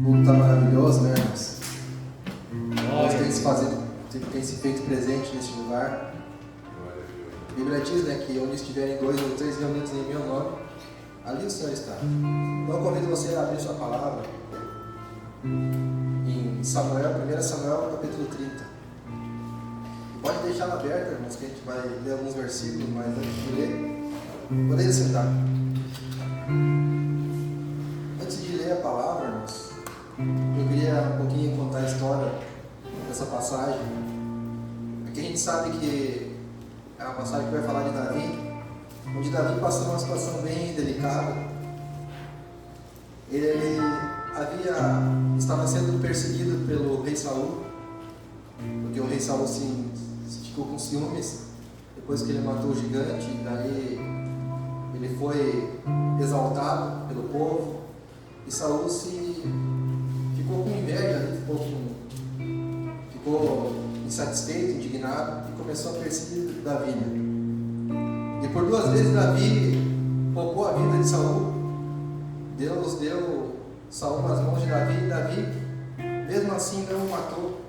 O culto está maravilhoso, né, irmãos? Deus tem se feito presente neste lugar. A Bíblia diz, né, que onde estiverem 2 ou 3 reunidos em meu nome, ali o Senhor está. Então eu convido você a abrir sua palavra em Samuel, 1 Samuel, capítulo 30. Pode deixar ela aberta, irmãos, que a gente vai ler alguns versículos, mas antes de ler, poderia sentar. Antes de ler a palavra, irmãos, eu queria um pouquinho contar a história dessa passagem. Aqui a gente sabe que é uma passagem que vai falar de Davi, onde Davi passou uma situação bem delicada. Ele estava sendo perseguido pelo rei Saul, porque o rei Saul se ficou com ciúmes depois que ele matou o gigante. Daí ele foi exaltado pelo povo e Saul ficou com inveja, ficou insatisfeito, indignado e começou a perseguir Davi. E por 2 vezes Davi poupou a vida de Saul. Deus deu Saul nas mãos de Davi, e Davi mesmo assim não o matou,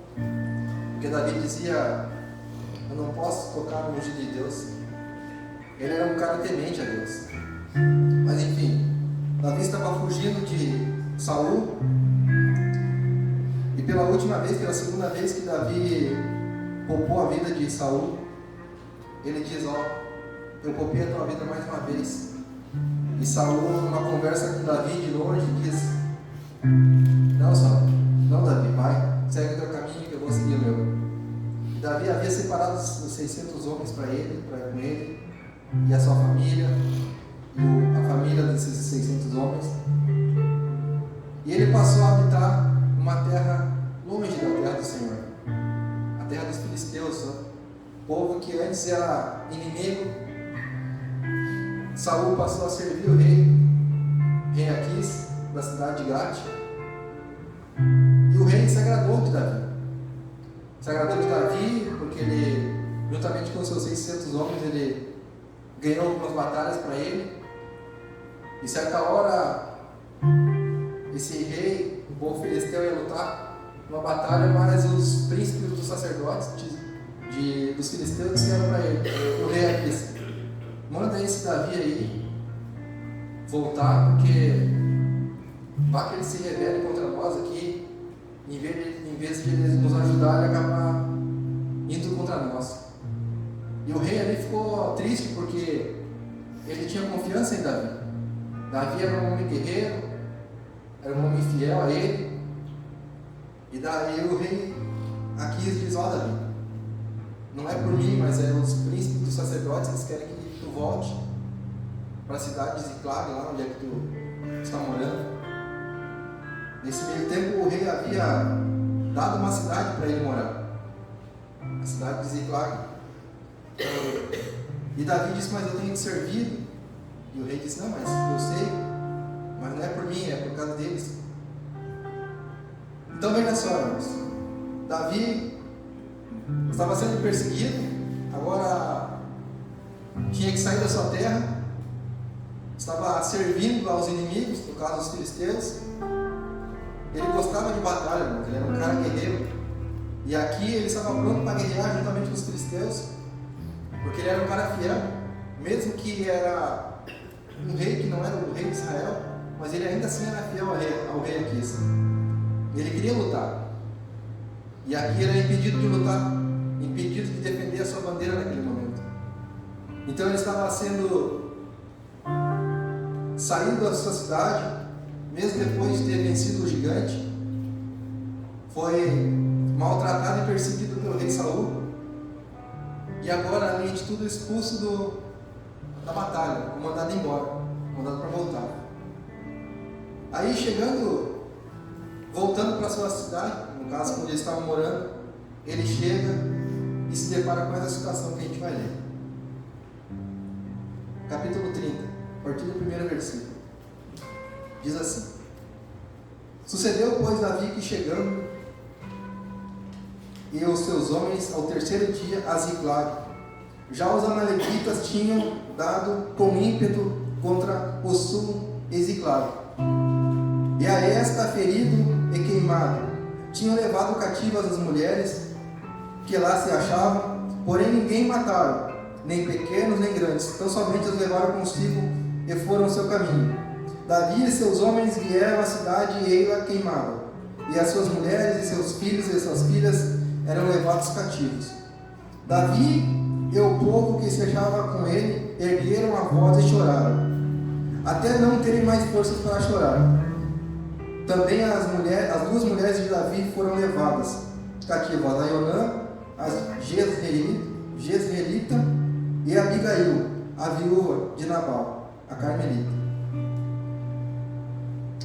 porque Davi dizia: eu não posso tocar no ungido de Deus. Ele era um cara temente a Deus. Mas enfim, Davi estava fugindo de Saul, e pela segunda vez que Davi poupou a vida de Saul, ele diz: eu poupei a tua vida mais uma vez. E Saul, numa conversa com Davi de longe, diz: não, Saul, não, Davi, vai, segue o teu caminho que eu vou seguir o meu. E Davi havia separado os 600 homens para com ele e a sua família, e a família desses 600 homens. E ele passou a habitar uma terra longe da terra do Senhor, a terra dos filisteus, povo que antes era inimigo. Saul passou a servir o rei Aquis, da cidade de Gate, e o rei se agradou de Davi. Se agradou de Davi porque ele, juntamente com seus 600 homens, ele ganhou algumas batalhas para ele. E certa hora, esse rei, o povo filisteu, ia lutar uma batalha, mas os príncipes dos sacerdotes dos filisteus disseram para ele, o rei Aquis: manda esse Davi aí voltar, porque vai que ele se rebele contra nós aqui, em vez de ele nos ajudar, ele acaba indo contra nós. E o rei ali ficou triste, porque ele tinha confiança em Davi. Davi era um homem guerreiro, era um homem fiel a ele. E daí o rei Aquis diz: Davi, não é por mim, mas é os príncipes dos sacerdotes, eles querem que tu volte para a cidade de Ziclag, lá onde é que tu está morando. Nesse meio tempo, o rei havia dado uma cidade para ele morar, a cidade de Ziclag. E Davi disse: mas eu tenho que servir. E o rei disse: não, mas eu sei, mas não é por mim, é por causa deles. Então veja só, irmãos, Davi estava sendo perseguido, agora tinha que sair da sua terra, estava servindo aos inimigos, no caso os filisteus. Ele gostava de batalha, irmãos, ele era um cara guerreiro, e aqui ele estava pronto para guerrear juntamente com os filisteus, porque ele era um cara fiel, mesmo que era um rei que não era o rei de Israel, mas ele ainda assim era fiel ao rei Aquis. Ele queria lutar, e aqui ele era impedido de lutar, impedido de defender a sua bandeira naquele momento. Então ele estava saindo da sua cidade, mesmo depois de ter vencido o gigante, foi maltratado e perseguido pelo rei Saul, e agora, além de tudo, expulso da batalha, mandado embora, mandado para voltar. Aí voltando para sua cidade, no caso onde eles estavam morando, ele chega e se depara com essa situação que a gente vai ler. Capítulo 30, a partir do primeiro versículo. Diz assim: sucedeu, pois, Davi que chegando e os seus homens ao 3º dia a Ziclag, já os amalequitas tinham dado com ímpeto contra o sul e Ziclag, e a esta ferido queimado. Tinham levado cativas as mulheres que lá se achavam, porém ninguém mataram, nem pequenos nem grandes, então somente os levaram consigo e foram ao seu caminho. Davi e seus homens vieram à cidade e ei-la queimada, e as suas mulheres e seus filhos e suas filhas eram levados cativos. Davi e o povo que se achava com ele ergueram a voz e choraram, até não terem mais forças para chorar. Também as duas mulheres de Davi foram levadas cativas, Aionã, a Jezreelita, e Abigail, a viúva de Nabal, a Carmelita.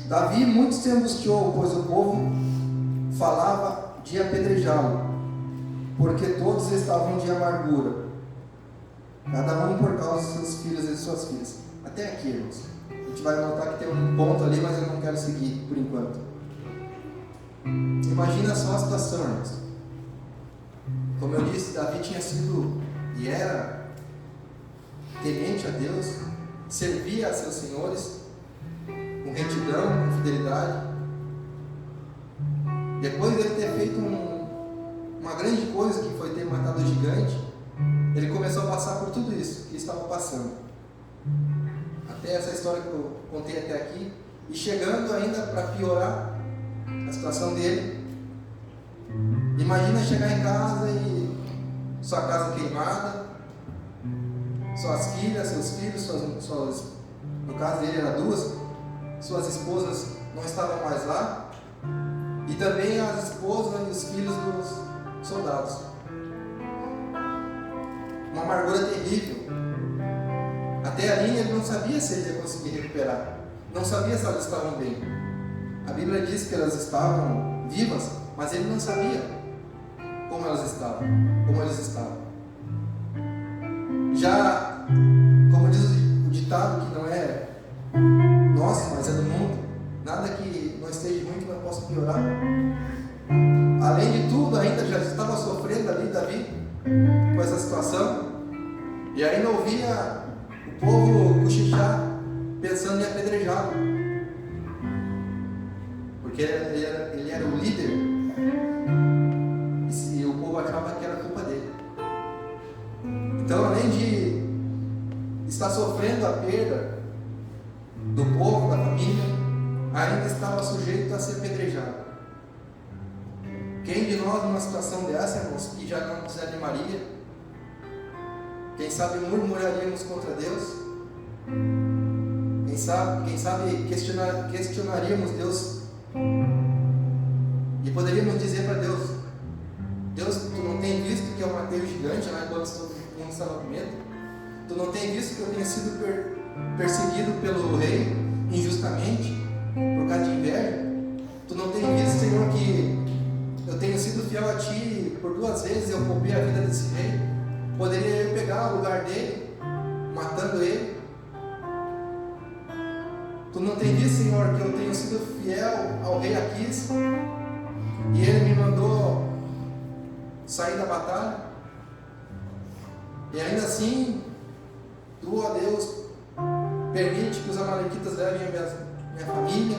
Davi muito se angustiou, pois o povo falava de apedrejá-lo, porque todos estavam de amargura, cada um por causa de seus filhos e de suas filhas. Até aqui, irmãos. A gente vai notar que tem um ponto ali, mas eu não quero seguir por enquanto. Imagina só a situação, irmãos. Como eu disse, Davi tinha sido e era temente a Deus, servia a seus senhores com retidão, com fidelidade. Depois de ele ter feito uma grande coisa, que foi ter matado o gigante, ele começou a passar por tudo isso que estava passando. Até essa história que eu contei até aqui, e chegando ainda para piorar a situação dele. Imagina chegar em casa e sua casa queimada, suas filhas, seus filhos, no caso dele era duas, suas esposas não estavam mais lá, e também as esposas e os filhos dos soldados. Uma amargura terrível. Até ali ele não sabia se ele ia conseguir recuperar, não sabia se elas estavam bem. A Bíblia diz que elas estavam vivas, mas ele não sabia como elas estavam, como eles estavam. Já, como diz o ditado, que não é nosso, mas é do mundo, nada que não esteja ruim que não possa piorar. Além de tudo, ainda já estava sofrendo ali Davi com essa situação, e ainda ouvia o povo cochichar, pensando em apedrejá-lo, porque ele era o líder, e o povo achava que era culpa dele. Então, além de estar sofrendo a perda do povo, da família, ainda estava sujeito a ser apedrejado. Quem de nós, numa situação dessa, irmãos, que já não desanimaria? Quem sabe murmuraríamos contra Deus? Quem sabe questionaríamos Deus? E poderíamos dizer para Deus: Deus, tu não tem visto que eu matei o gigante lá enquanto todo mundo estava com medo? Tu não tem visto que eu tenho sido perseguido pelo rei injustamente por causa de inveja? Tu não tem visto, Senhor, que eu tenho sido fiel a Ti por 2 vezes, eu poupei a vida desse rei? Poderia eu pegar o lugar dele, matando ele? Tu não tem visto, Senhor, que eu tenho sido fiel ao rei Aquis e ele me mandou sair da batalha? E ainda assim, Tu, ó Deus, permite que os amalequitas levem a minha família,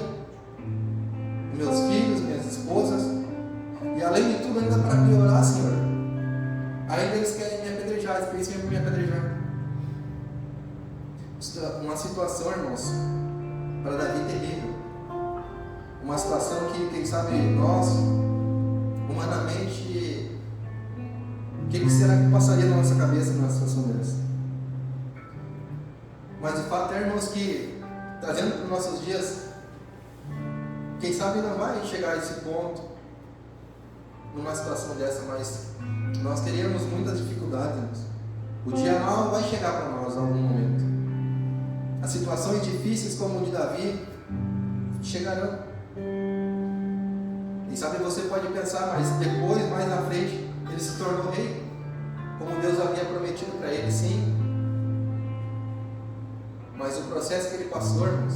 meus filhos, minhas esposas, e além de tudo, ainda para piorar, Senhor, ainda eles querem me apedrejar, eles pensam em me apedrejar. Uma situação, irmãos, para Davi terrível. Uma situação que, quem sabe, nós, humanamente, o que será que passaria na nossa cabeça numa situação dessa? Mas o fato é, irmãos, que, trazendo para os nossos dias, quem sabe não vai chegar a esse ponto, numa situação dessa, mas nós teríamos muitas dificuldades, irmãos. O dia mal vai chegar para nós em algum momento. As situações difíceis como o de Davi chegarão. Quem sabe você pode pensar, mas depois, mais na frente, ele se tornou rei, como Deus havia prometido para ele, sim. Mas o processo que ele passou, irmãos,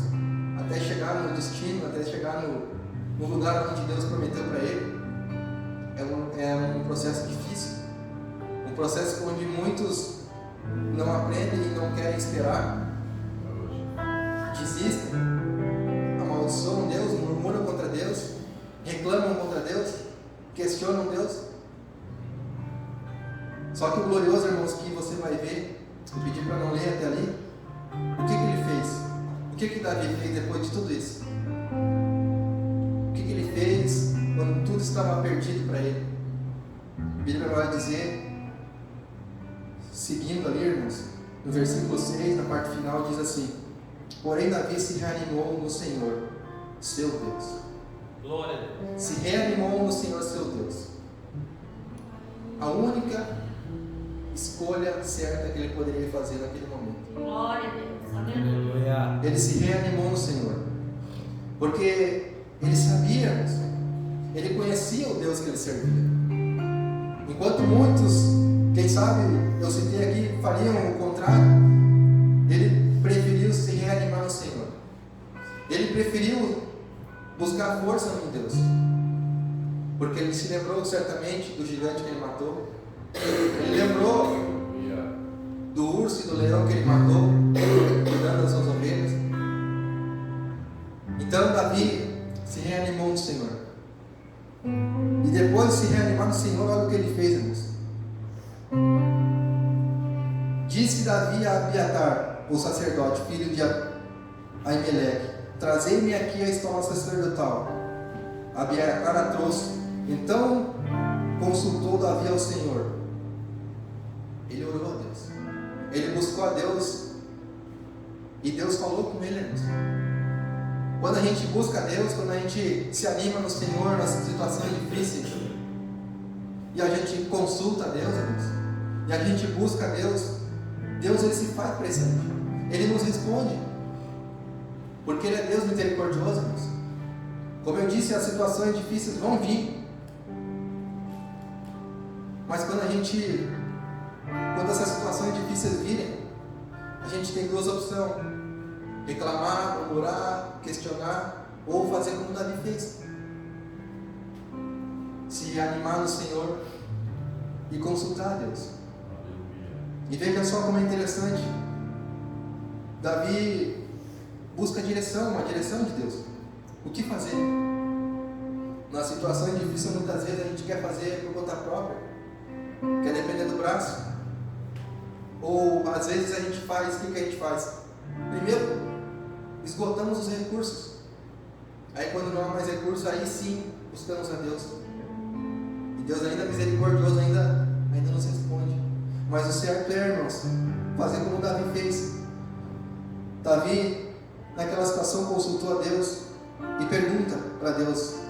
até chegar no destino, até chegar no lugar onde Deus prometeu para ele, é um processo difícil. Um processo onde muitos não aprendem e não querem esperar, desistem, amaldiçoam Deus, murmuram contra Deus, reclamam Só que o glorioso, irmãos, que você vai ver, eu pedi para não ler até ali, o que ele fez? O que Davi fez depois de tudo isso? O que ele fez quando tudo estava perdido para ele? A Bíblia vai dizer, seguindo ali, irmãos, no versículo 6, na parte final, diz assim: porém Davi se reanimou no Senhor, seu Deus. Glória a Deus. Se reanimou no Senhor, seu Deus. A única escolha certa que ele poderia fazer naquele momento. Glória a Deus. Aleluia. Ele se reanimou no Senhor, porque ele sabia, irmãos, ele conhecia o Deus que ele servia. Enquanto muitos, quem sabe, eu citei aqui, fariam o contrário, ele preferiu se reanimar no Senhor. Ele preferiu buscar força em Deus, porque ele se lembrou certamente do gigante que ele matou. Ele lembrou do urso e do leão que ele matou, cuidando das suas ovelhas. Então Davi se reanimou no Senhor. E depois de se reanimar no Senhor, olha o que ele fez, irmãos. Disse Davi a Abiatar, o sacerdote, filho de Aimeleque: trazei-me aqui a estola sacerdotal. Abiatar a trouxe. Então consultou Davi ao Senhor. Ele orou a Deus. Ele buscou a Deus. E Deus falou com ele, irmãos. Quando a gente busca a Deus, quando a gente se anima no Senhor nas situações difíceis, e a gente consulta a Deus, irmãos, e a gente busca a Deus, Deus ele se faz presente. Ele nos responde. Porque Ele é Deus misericordioso, irmãos. Como eu disse, as situações difíceis vão vir. Mas quando essas situações difíceis virem, a gente tem duas opções: reclamar, murmurar, questionar, ou fazer como Davi fez. Se animar no Senhor e consultar a Deus. E veja só como é interessante. Davi busca uma direção de Deus. O que fazer? Na situação difícil, muitas vezes a gente quer fazer por conta própria, quer depender do braço. Ou às vezes a gente faz, o que a gente faz? Primeiro, esgotamos os recursos. Aí quando não há mais recursos, aí sim buscamos a Deus. E Deus ainda é misericordioso, ainda nos responde. Mas o certo é, irmãos, fazer como Davi fez. Davi, naquela situação, consultou a Deus e pergunta para Deus: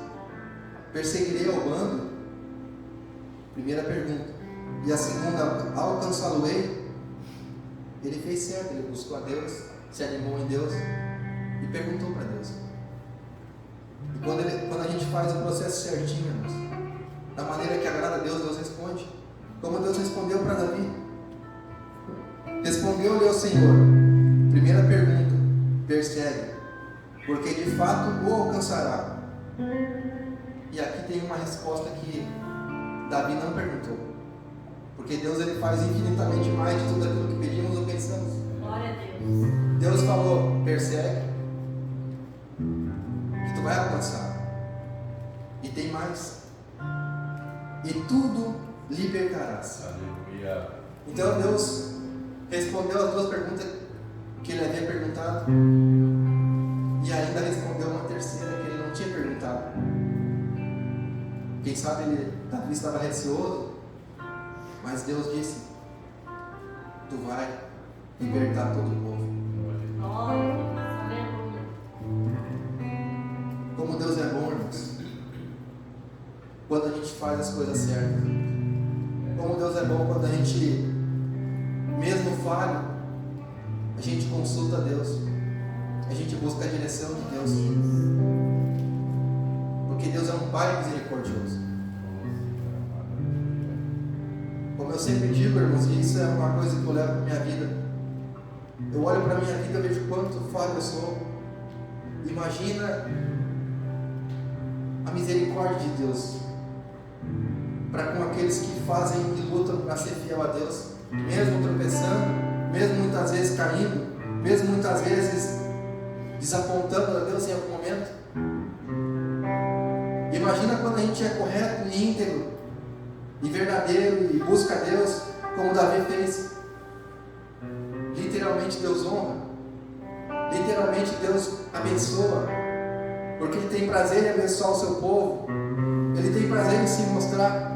perseguirei ao bando? Primeira pergunta. E a segunda: alcançá-lo-ei? Ele fez certo, ele buscou a Deus, se animou em Deus e perguntou para Deus. E quando a gente faz o processo certinho, irmãos, da maneira que agrada a Deus, Deus responde. Como Deus respondeu para Davi. Respondeu-lhe ao Senhor. Primeira pergunta: persegue, porque de fato o alcançará. E aqui tem uma resposta que Davi não perguntou. Porque Deus ele faz infinitamente mais de tudo aquilo que pedimos ou pensamos. Glória a Deus. Deus falou: persegue, que tu vai alcançar. E tem mais: e tudo libertarás. Aleluia. Então Deus respondeu as duas perguntas que ele havia perguntado, e ainda respondeu uma terceira que ele não tinha perguntado. Quem sabe Davi estava receoso, mas Deus disse: tu vai libertar todo o povo. Glória a Deus. Aleluia. Como Deus é bom, irmãos, quando a gente faz as coisas certas. Como Deus é bom quando a gente, mesmo falho, a gente consulta a Deus, a gente busca a direção de Deus, porque Deus é um Pai misericordioso. Como eu sempre digo, irmãos, e isso é uma coisa que eu levo para a minha vida. Eu olho para a minha vida e vejo quanto falho eu sou. Imagina a misericórdia de Deus para com aqueles que fazem e lutam para ser fiel a Deus, mesmo tropeçando, mesmo muitas vezes caindo, mesmo muitas vezes desapontando a Deus em algum momento. Imagina quando a gente é correto e íntegro e verdadeiro e busca a Deus como Davi fez. Literalmente Deus honra. Literalmente Deus abençoa. Porque Ele tem prazer em abençoar o seu povo. Ele tem prazer em se mostrar.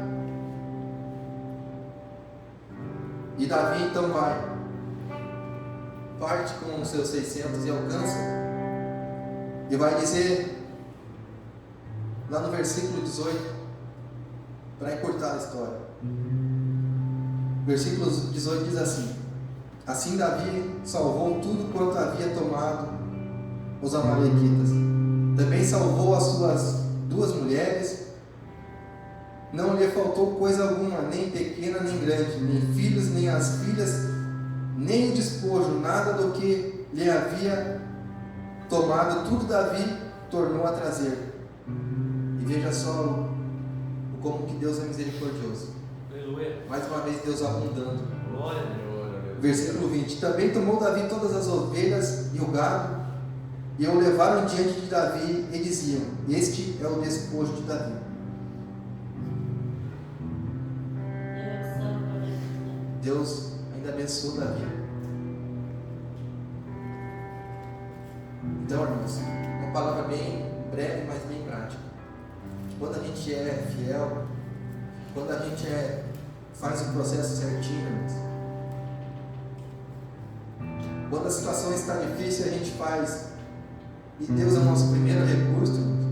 E Davi então parte com os seus 600 e alcança. E vai dizer, lá no versículo 18, para encurtar a história. Versículo 18 diz assim: assim Davi salvou tudo quanto havia tomado os amalequitas. Também salvou as suas 2 mulheres. Não lhe faltou coisa alguma, nem pequena nem grande, nem filhos, nem as filhas, nem o despojo, nada do que lhe havia tomado, tudo Davi tornou a trazer. E veja só como que Deus é misericordioso. Aleluia. Mais uma vez Deus abundando. Glória a Deus. Versículo 20: também tomou Davi todas as ovelhas e o gado, e o levaram diante de Davi, e diziam: este é o despojo de Davi. Deus ainda abençoou Davi. Então, irmãos, uma palavra bem breve, mas bem prática. Quando a gente é fiel, quando a gente faz o processo certinho, irmãos, quando a situação está difícil, a gente faz, e Deus é o nosso primeiro recurso, irmãos.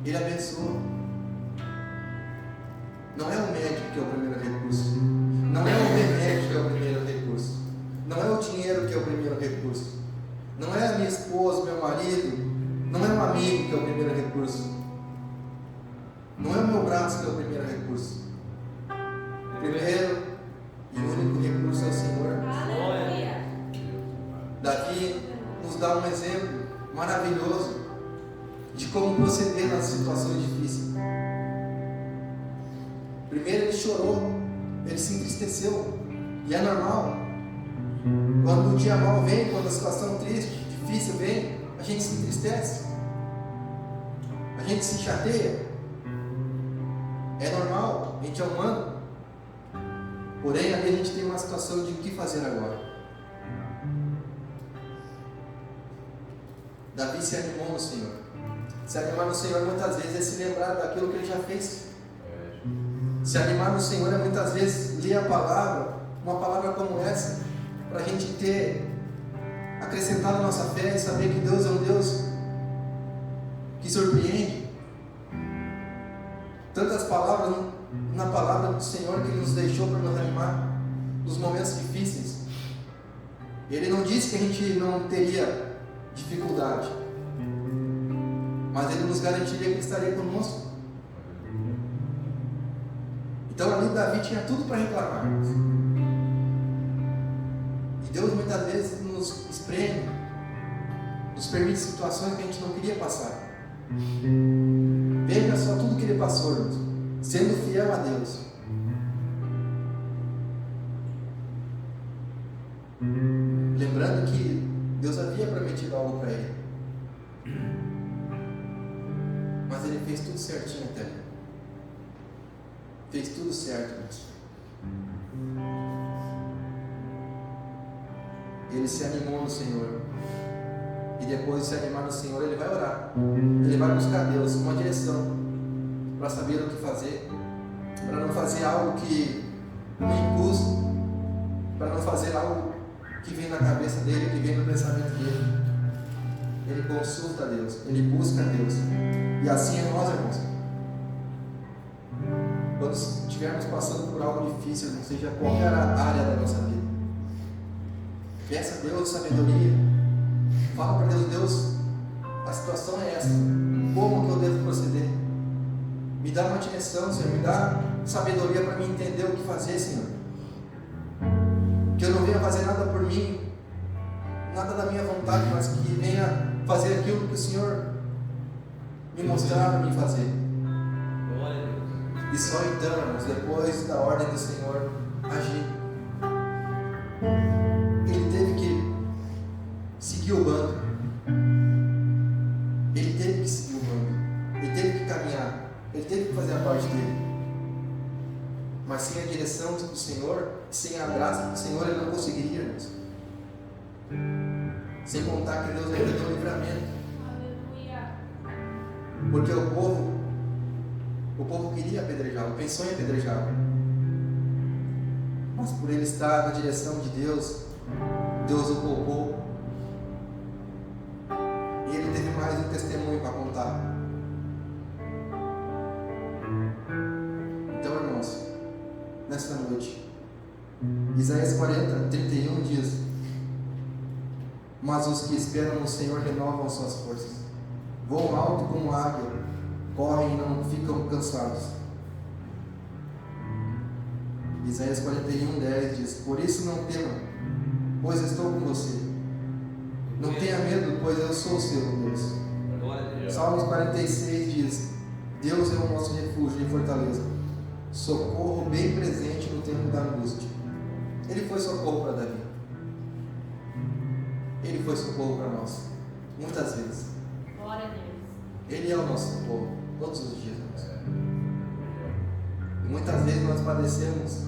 Ele abençoa. Não é o médico que é o primeiro recurso. Não é o remédio que é o primeiro recurso. Não é o dinheiro que é o primeiro recurso. Não é a minha esposa, meu marido. Não é um amigo que é o primeiro recurso. Não é o meu braço que é o primeiro recurso. O primeiro e único recurso é o Senhor. Aleluia. Davi nos dá um exemplo maravilhoso de como proceder nas situações difíceis. Primeiro ele chorou, ele se entristeceu, e é normal. Quando o dia mal vem, quando a situação triste, difícil vem, a gente se entristece, a gente se chateia. É normal, a gente é humano. Porém, ali a gente tem uma situação de o que fazer agora. Davi se animou no Senhor. Se animar no Senhor muitas vezes é se lembrar daquilo que ele já fez. Se animar no Senhor é muitas vezes ler a palavra, uma palavra como essa, para a gente acrescentar na nossa fé e saber que Deus é um Deus que surpreende. Tantas palavras na palavra do Senhor que Ele nos deixou para nos animar nos momentos difíceis. Ele não disse que a gente não teria dificuldade, mas Ele nos garantiria que Ele estaria conosco. Então ali Davi tinha tudo para reclamar. E Deus muitas vezes nos espreme, nos permite situações que a gente não queria passar. Veja só tudo que ele passou, irmãos, sendo fiel a Deus. Lembrando que Deus havia prometido algo para ele, mas ele fez tudo certinho até ali. Fez tudo certo, irmãos. Ele se animou no Senhor. E depois de se animar no Senhor, ele vai orar. Ele vai buscar Deus, uma direção, para saber o que fazer, para não fazer algo que o impulso, para não fazer algo que vem na cabeça dele, que vem no pensamento dele. Ele consulta a Deus, ele busca a Deus. E assim é nós, irmãos. Quando estivermos passando por algo difícil, não seja qualquer área da nossa vida, peça a Deus sabedoria. Fala para Deus: Deus, a situação é essa, como que eu devo proceder? Me dá uma direção, Senhor, me dá sabedoria para me entender o que fazer, Senhor. Que eu não venha fazer nada por mim, nada da minha vontade, mas que venha fazer aquilo que o Senhor me mostrar para mim fazer. E só então, irmãos, depois da ordem do Senhor agir. Ele teve que seguir o bando. Ele teve que seguir o bando. Ele teve que caminhar. Ele teve que fazer a parte dele. Mas sem a direção do Senhor, sem a graça do Senhor, ele não conseguiria, irmãos. Sem contar que Deus ainda deu livramento. Aleluia. Porque o povo queria apedrejá-lo, pensou em apedrejá-lo. Mas por ele estar na direção de Deus, Deus o poupou. E ele teve mais um testemunho para contar. Então, irmãos, nesta noite, Isaías 40:31 diz: mas os que esperam no Senhor renovam suas forças, voam alto como águia, correm e não ficam cansados. Isaías 41:10 diz: por isso não tema, pois estou com você. Não tenha medo, pois eu sou o seu Deus. Glória a Deus. Salmos 46 diz: Deus é o nosso refúgio e fortaleza, socorro bem presente no tempo da angústia. Ele foi socorro para Davi. Ele foi socorro para nós, muitas vezes. Glória a Deus. Ele é o nosso socorro, todos os dias. E muitas vezes nós padecemos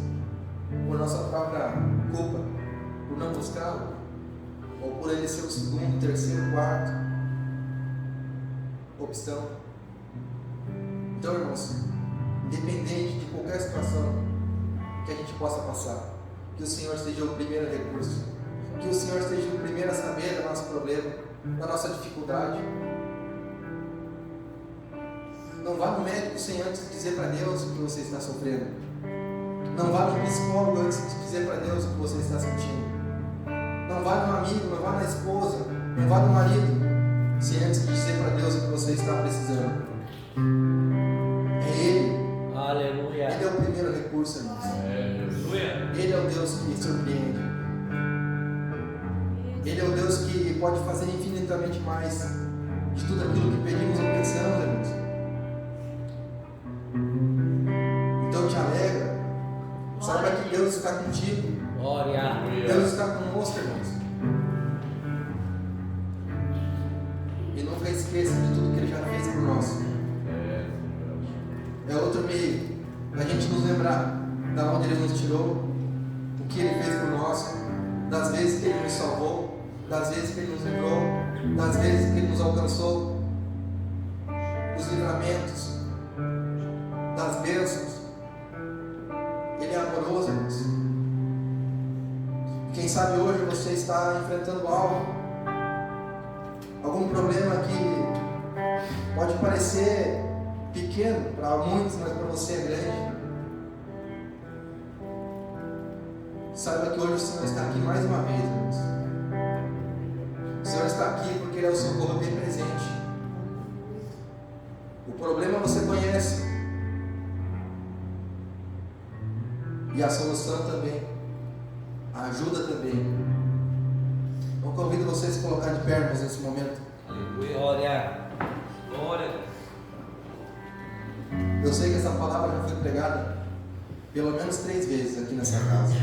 por nossa própria culpa, por não buscá-lo, ou por ele ser o segundo, terceiro, quarto opção. Então, irmãos, independente de qualquer situação que a gente possa passar, que o Senhor seja o primeiro recurso, que o Senhor seja o primeiro a saber do nosso problema, da nossa dificuldade. Não vá no médico sem antes dizer para Deus o que você está sofrendo. Não vá no psicólogo antes de dizer para Deus o que você está sentindo. Não vá no amigo, não vá na esposa, não vá no marido sem antes dizer para Deus o que você está precisando. É Ele. Aleluia. Ele é o primeiro recurso, irmãos. Aleluia. Ele é o Deus que surpreende. Ele é o Deus que pode fazer infinitamente mais de tudo aquilo que pedimos ou pensamos, irmãos. Então te alegra. Saiba que Deus está contigo. Glória. Deus está conosco, irmãos. E nunca esqueça de tudo que Ele já fez por nós. É outro meio da gente nos lembrar da onde Ele nos tirou, o que Ele fez por nós, das vezes que Ele nos salvou, das vezes que Ele nos livrou, das vezes que Ele nos alcançou, os livramentos, das bênçãos. Ele é amoroso, irmãos. Quem sabe hoje você está enfrentando algo, algum problema que pode parecer pequeno para muitos, mas para você é grande. Saiba que hoje o Senhor está aqui mais uma vez, irmãos. O Senhor está aqui porque Ele é o socorro bem presente. O problema você conhece, e a solução também, a ajuda também. Então convido você a se colocar de pé, irmãos, nesse momento. Aleluia. Glória. Glória. Eu sei que essa palavra já foi pregada pelo menos 3 vezes aqui nessa casa.